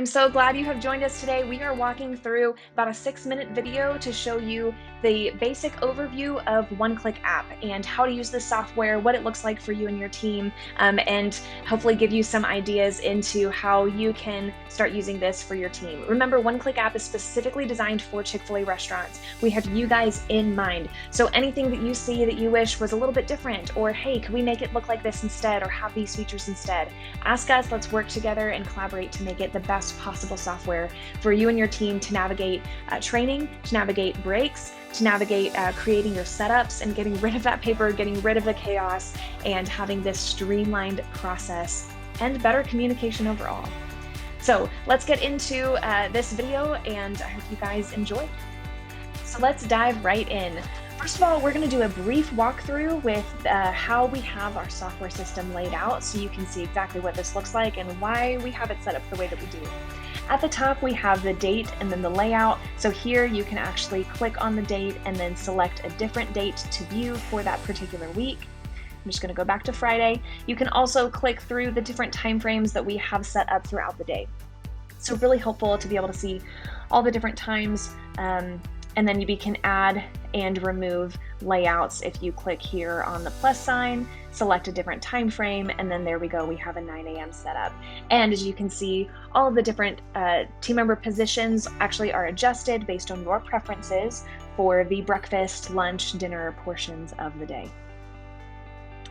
I'm so glad you have joined us today. We are walking through about a 6-minute video to show you the basic overview of OneClickApp and how to use this software, what it looks like for you and your team, and hopefully give you some ideas into how you can start using this for your team. Remember, OneClickApp is specifically designed for Chick-fil-A restaurants. We have you guys in mind. So anything that you see that you wish was a little bit different, or hey, could we make it look like this instead, or have these features instead? Ask us, let's work together and collaborate to make it the best possible software for you and your team to navigate training, to navigate breaks, to navigate creating your setups and getting rid of that paper, getting rid of the chaos, and having this streamlined process and better communication overall. So let's get into this video, and I hope you guys enjoy. So let's dive right in. First of all, we're going to do a brief walkthrough with how we have our software system laid out so you can see exactly what this looks like and why we have it set up the way that we do. At the top, we have the date and then the layout. So here you can actually click on the date and then select a different date to view for that particular week. I'm just going to go back to Friday. You can also click through the different time frames that we have set up throughout the day. So really helpful to be able to see all the different times, and then you can add and remove layouts if you click here on the plus sign, select a different time frame, and then there we go, we have a 9 a.m. setup. And as you can see, all of the different team member positions actually are adjusted based on your preferences for the breakfast, lunch, dinner portions of the day,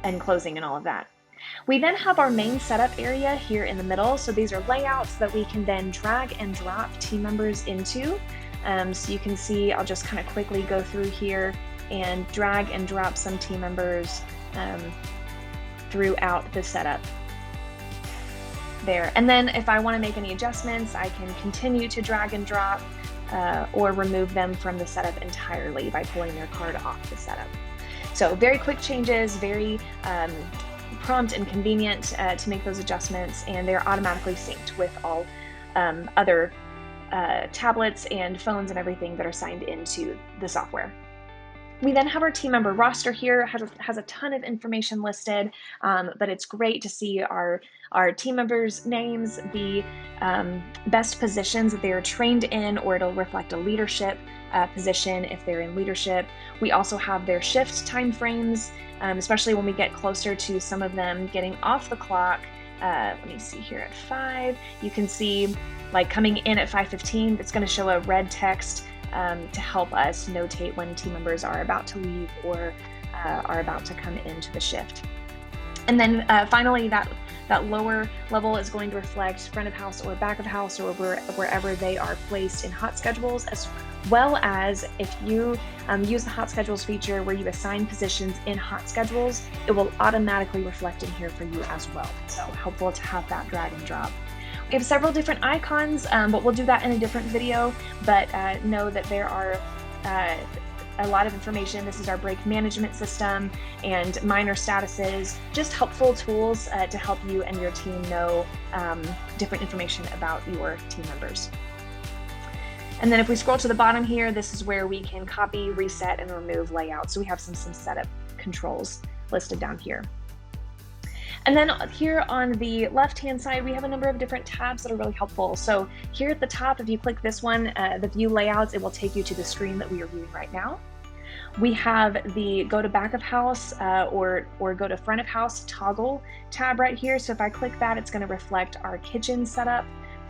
and closing and all of that. We then have our main setup area here in the middle. So these are layouts that we can then drag and drop team members into. So you can see, I'll just kind of quickly go through here and drag and drop some team members throughout the setup there. And then if I want to make any adjustments, I can continue to drag and drop or remove them from the setup entirely by pulling their card off the setup. So very quick changes, very prompt and convenient to make those adjustments, and they're automatically synced with all other tablets and phones and everything that are signed into the software. We then have our team member roster here. Has a ton of information listed, but it's great to see our team members' names, the best positions that they are trained in, or it'll reflect a leadership position if they're in leadership. We also have their shift time frames, especially when we get closer to some of them getting off the clock. Let me see here at 5. You can see like coming in at 5:15, it's going to show a red text to help us notate when team members are about to leave or are about to come into the shift. And then finally, that lower level is going to reflect front of house or back of house or wherever they are placed in hot schedules, as well as if you use the hot schedules feature where you assign positions in hot schedules, it will automatically reflect in here for you as well. So helpful to have that drag and drop. We have several different icons, but we'll do that in a different video, but know that there are a lot of information. This is our break management system and minor statuses, just helpful tools to help you and your team know different information about your team members. And then if we scroll to the bottom here, this is where we can copy, reset, and remove layouts. So we have some setup controls listed down here. And then here on the left-hand side, we have a number of different tabs that are really helpful. So here at the top, if you click this one, the view layouts, it will take you to the screen that we are viewing right now. We have the go to back of house or go to front of house toggle tab right here. So if I click that, it's going to reflect our kitchen setup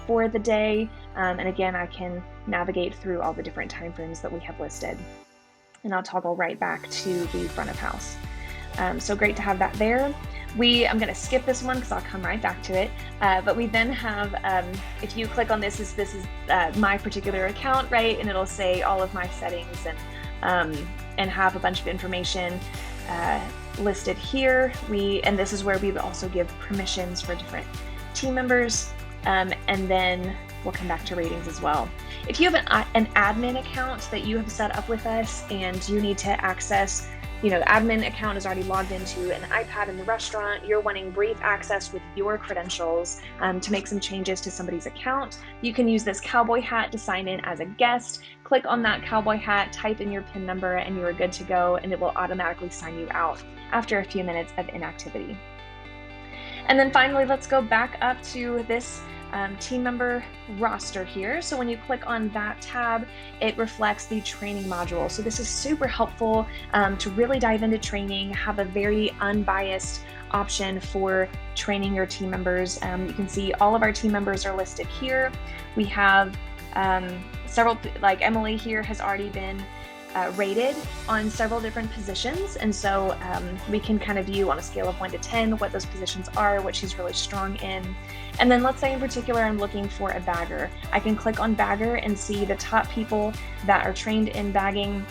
for the day. And again, I can navigate through all the different time frames that we have listed. And I'll toggle right back to the front of house. So great to have that there. I'm going to skip this one because I'll come right back to it. But we then have, if you click on this is my particular account, right? And it'll say all of my settings and have a bunch of information listed here. And this is where we would also give permissions for different team members. And then we'll come back to ratings as well. If you have an admin account that you have set up with us and you need to access, the admin account is already logged into an iPad in the restaurant, you're wanting brief access with your credentials to make some changes to somebody's account, you can use this cowboy hat to sign in as a guest. Click on that cowboy hat, type in your PIN number, and you are good to go, and it will automatically sign you out after a few minutes of inactivity. And then finally, let's go back up to this team member roster here. So when you click on that tab, it reflects the training module. So this is super helpful to really dive into training, have a very unbiased option for training your team members. You can see all of our team members are listed here. We have several, like Emily here has already been rated on several different positions, and so we can kind of view on a scale of 1 to 10 what those positions are, what she's really strong in. And then let's say in particular I'm looking for a bagger. I can click on bagger and see the top people that are trained in bagging,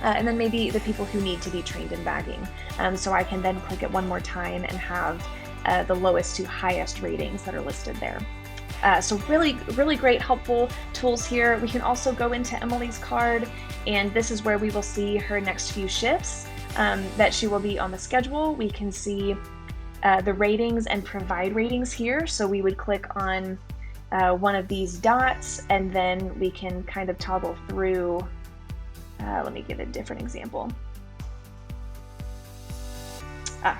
and then maybe the people who need to be trained in bagging. So I can then click it one more time and have the lowest to highest ratings that are listed there. So really, really great, helpful tools here. We can also go into Emily's card, and this is where we will see her next few shifts that she will be on the schedule. We can see the ratings and provide ratings here. So we would click on one of these dots, and then we can kind of toggle through. Let me give a different example.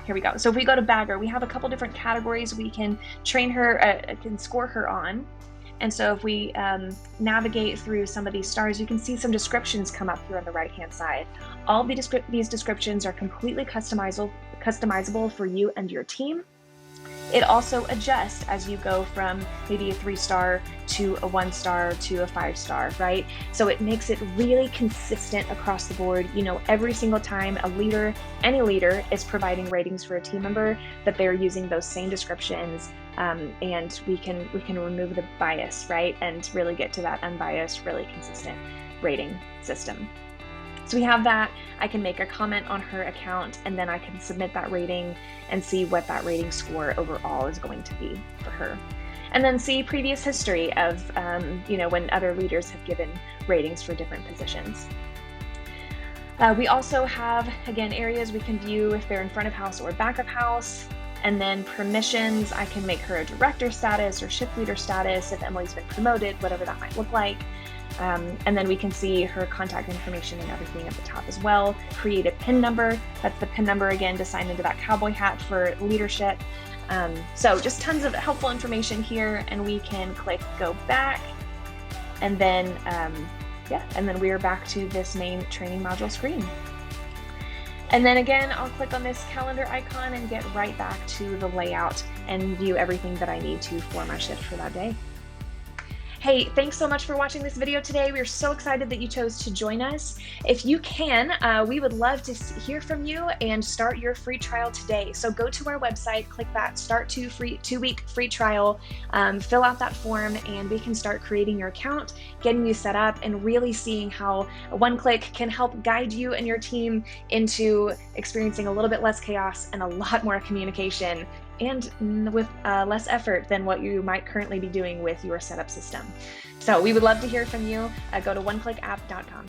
Here we go. So if we go to bagger, we have a couple different categories we can train her, can score her on. And so if we navigate through some of these stars, you can see some descriptions come up here on the right-hand side. All these descriptions are completely customizable for you and your team. It also adjusts as you go from maybe a 3-star to a 1-star to a 5-star, right? So it makes it really consistent across the board. You know, every single time a leader, any leader is providing ratings for a team member, that they're using those same descriptions, and we can remove the bias, right? And really get to that unbiased, really consistent rating system. So we have that. I can make a comment on her account, and then I can submit that rating and see what that rating score overall is going to be for her. And then see previous history of, you know, when other leaders have given ratings for different positions. We also have, again, areas we can view if they're in front of house or back of house. And then permissions, I can make her a director status or shift leader status if Emily's been promoted, whatever that might look like. And then we can see her contact information and everything at the top as well. Create a PIN number. That's the PIN number again to sign into that cowboy hat for leadership. So just tons of helpful information here, and we can click go back, and then and then we are back to this main training module screen. And then again, I'll click on this calendar icon and get right back to the layout and view everything that I need to for my shift for that day. Hey, thanks so much for watching this video today. We're so excited that you chose to join us. If you can, we would love to hear from you and start your free trial today. So go to our website, click that Start 2-week free trial, fill out that form, and we can start creating your account, getting you set up, and really seeing how OneClick can help guide you and your team into experiencing a little bit less chaos and a lot more communication, and with less effort than what you might currently be doing with your setup system. So we would love to hear from you. Go to oneclickapp.com.